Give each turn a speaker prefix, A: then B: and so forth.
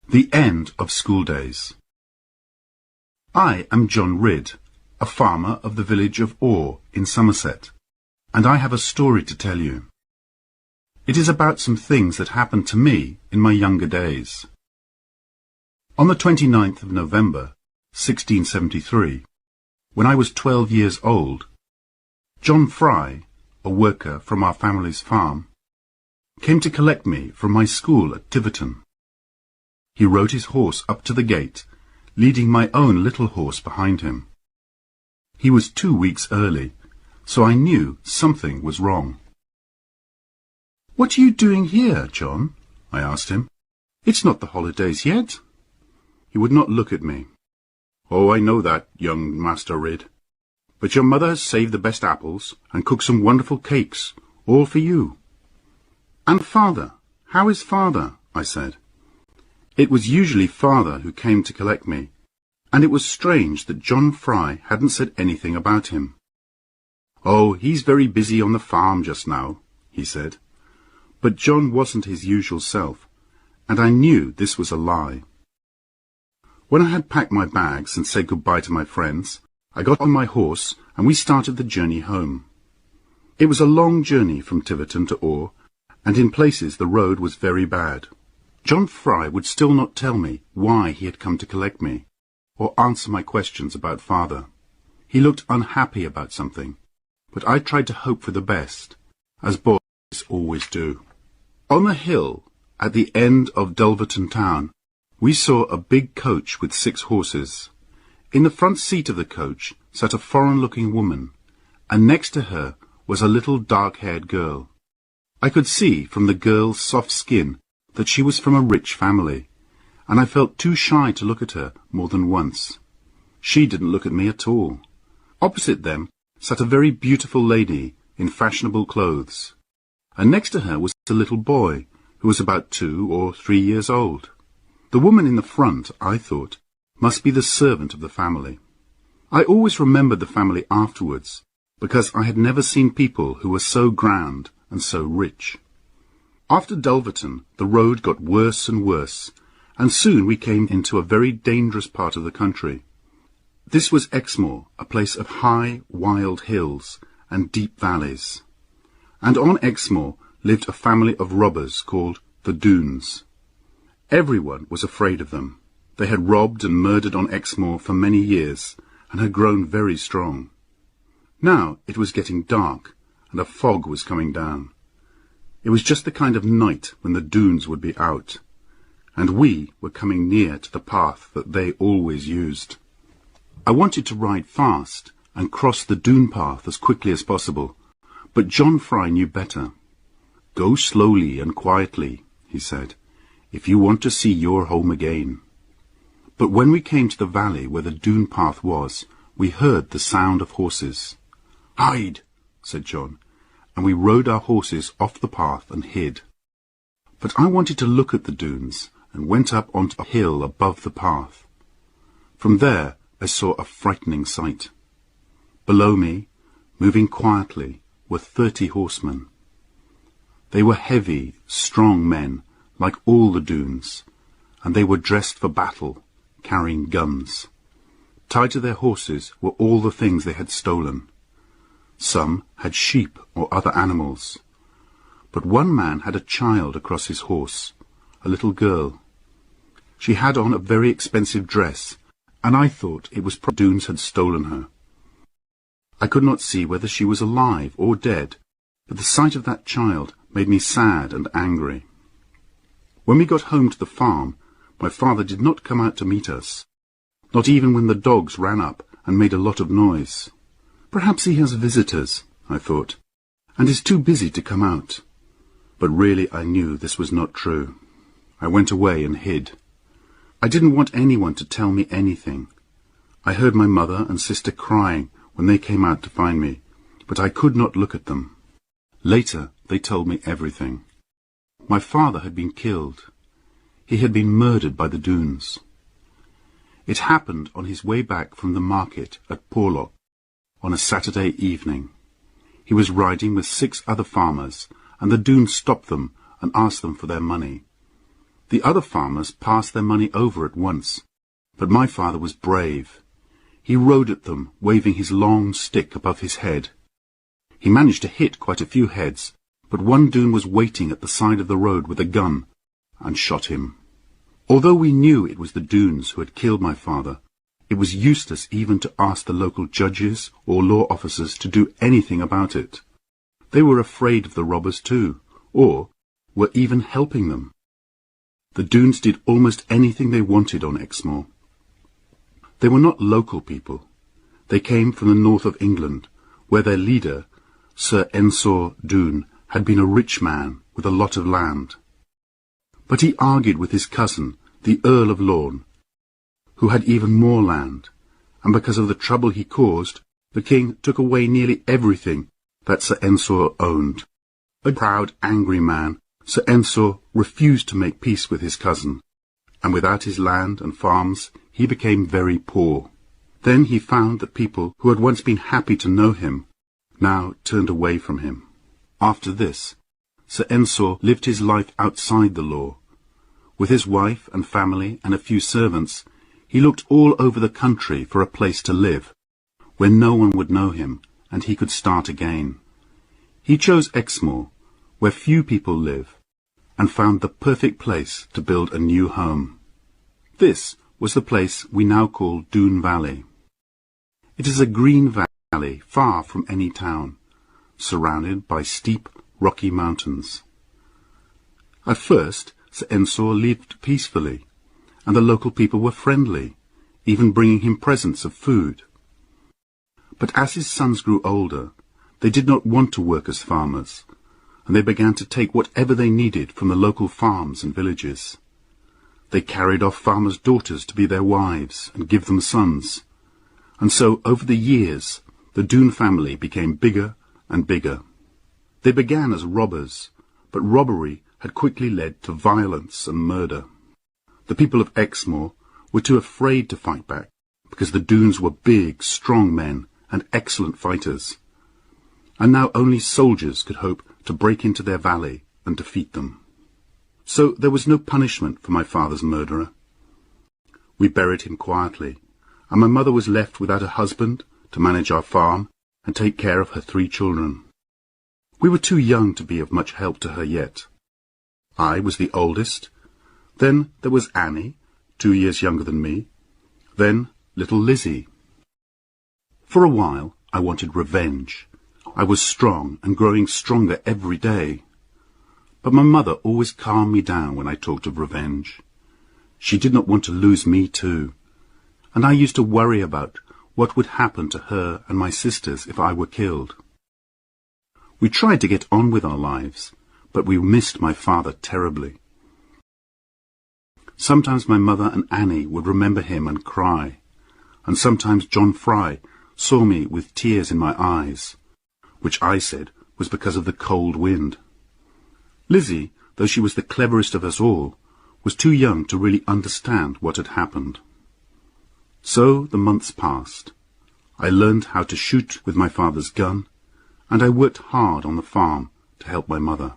A: The end of school days. I am John Ridd, a farmer of the village of Orr in Somerset, and I have a story to tell you. It is about some things that happened to me in my younger days. On the 29th of November, 1673, when I was 12 years old, John Fry, a worker from our family's farm, came to collect me from my school at Tiverton. He rode his horse up to the gate, leading my own little horse behind him. He was 2 weeks early, so I knew something was wrong. "What are you doing here, John?" I asked him. "It's not the holidays yet." He would not look at me. "Oh, I know that, young Master Ridd. But your mother has saved the best apples and cooked some wonderful cakes, all for you." "And father? How is father?" I said. It was usually father who came to collect me, and it was strange that John Fry hadn't said anything about him. "Oh, he's very busy on the farm just now," he said. But John wasn't his usual self, and I knew this was a lie. When I had packed my bags and said goodbye to my friends, I got on my horse and we started the journey home. It was a long journey from Tiverton to Orr, and in places the road was very bad. John Fry would still not tell me why he had come to collect me, or answer my questions about father. He looked unhappy about something, but I tried to hope for the best, as boys always do. On the hill, at the end of Dulverton town, we saw a big coach with 6 horses. In the front seat of the coach sat a foreign-looking woman, and next to her was a little dark-haired girl. I could see from the girl's soft skin that she was from a rich family, and I felt too shy to look at her more than once. She didn't look at me at all. Opposite them sat a very beautiful lady in fashionable clothes, and next to her was a little boy who was about 2 or 3 years old. The woman in the front, I thought, must be the servant of the family. I always remembered the family afterwards, because I had never seen people who were so grand and so rich. After Dulverton, the road got worse and worse, and soon we came into a very dangerous part of the country. This was Exmoor, a place of high, wild hills and deep valleys. And on Exmoor lived a family of robbers called the Doones. Everyone was afraid of them. They had robbed and murdered on Exmoor for many years, and had grown very strong. Now it was getting dark, and a fog was coming down. It was just the kind of night when the Doones would be out, and we were coming near to the path that they always used. I wanted to ride fast and cross the Doone path as quickly as possible, but John Fry knew better. "Go slowly and quietly," he said, "if you want to see your home again." But when we came to the valley where the Doone path was, we heard the sound of horses. "Hide," said John, and we rode our horses off the path and hid. But I wanted to look at the Doones, and went up onto a hill above the path. From there I saw a frightening sight. Below me, moving quietly, were 30 horsemen. They were heavy, strong men, like all the Doones, and they were dressed for battle, carrying guns. Tied to their horses were all the things they had stolen. Some had sheep or other animals, but one man had a child across his horse, a little girl. She had on a very expensive dress, and I thought it was the Doones had stolen her. I could not see whether she was alive or dead, but the sight of that child made me sad and angry. When we got home to the farm, my father did not come out to meet us, not even when the dogs ran up and made a lot of noise. Perhaps he has visitors, I thought, and is too busy to come out. But really I knew this was not true. I went away and hid. I didn't want anyone to tell me anything. I heard my mother and sister crying when they came out to find me, but I could not look at them. Later they told me everything. My father had been killed. He had been murdered by the Doones. It happened on his way back from the market at Porlock on a Saturday evening. He was riding with 6 other farmers, and the Doones stopped them and asked them for their money. The other farmers passed their money over at once, but my father was brave. He rode at them, waving his long stick above his head. He managed to hit quite a few heads, but one Doon was waiting at the side of the road with a gun, and shot him. Although we knew it was the Doones who had killed my father, it was useless even to ask the local judges or law officers to do anything about it. They were afraid of the robbers too, or were even helping them. The Doones did almost anything they wanted on Exmoor. They were not local people. They came from the north of England, where their leader, Sir Ensor Doone, had been a rich man with a lot of land. But he argued with his cousin, the Earl of Lorne, who had even more land, and because of the trouble he caused, the king took away nearly everything that Sir Ensor owned. A proud, angry man, Sir Ensor refused to make peace with his cousin, and without his land and farms, he became very poor. Then he found that people who had once been happy to know him now turned away from him. After this, Sir Ensor lived his life outside the law. With his wife and family and a few servants, he looked all over the country for a place to live, where no one would know him, and he could start again. He chose Exmoor, where few people live, and found the perfect place to build a new home. This was the place we now call Doon Valley. It is a green valley far from any town, surrounded by steep, rocky mountains. At first, Sir Ensor lived peacefully, and the local people were friendly, even bringing him presents of food. But as his sons grew older, they did not want to work as farmers, and they began to take whatever they needed from the local farms and villages. They carried off farmers' daughters to be their wives and give them sons, and so over the years the Doon family became bigger and bigger. They began as robbers, but robbery had quickly led to violence and murder. The people of Exmoor were too afraid to fight back, because the Doones were big, strong men and excellent fighters, and now only soldiers could hope to break into their valley and defeat them. So there was no punishment for my father's murderer. We buried him quietly, and my mother was left without a husband to manage our farm and take care of her 3 children. We were too young to be of much help to her yet. I was the oldest. Then there was Annie, 2 years younger than me. Then little Lizzie. For a while I wanted revenge. I was strong and growing stronger every day. But my mother always calmed me down when I talked of revenge. She did not want to lose me too, and I used to worry about what would happen to her and my sisters if I were killed. We tried to get on with our lives, but we missed my father terribly. Sometimes my mother and Annie would remember him and cry, and sometimes John Fry saw me with tears in my eyes, which I said was because of the cold wind. Lizzie, though she was the cleverest of us all, was too young to really understand what had happened. So the months passed. I learned how to shoot with my father's gun, and I worked hard on the farm to help my mother.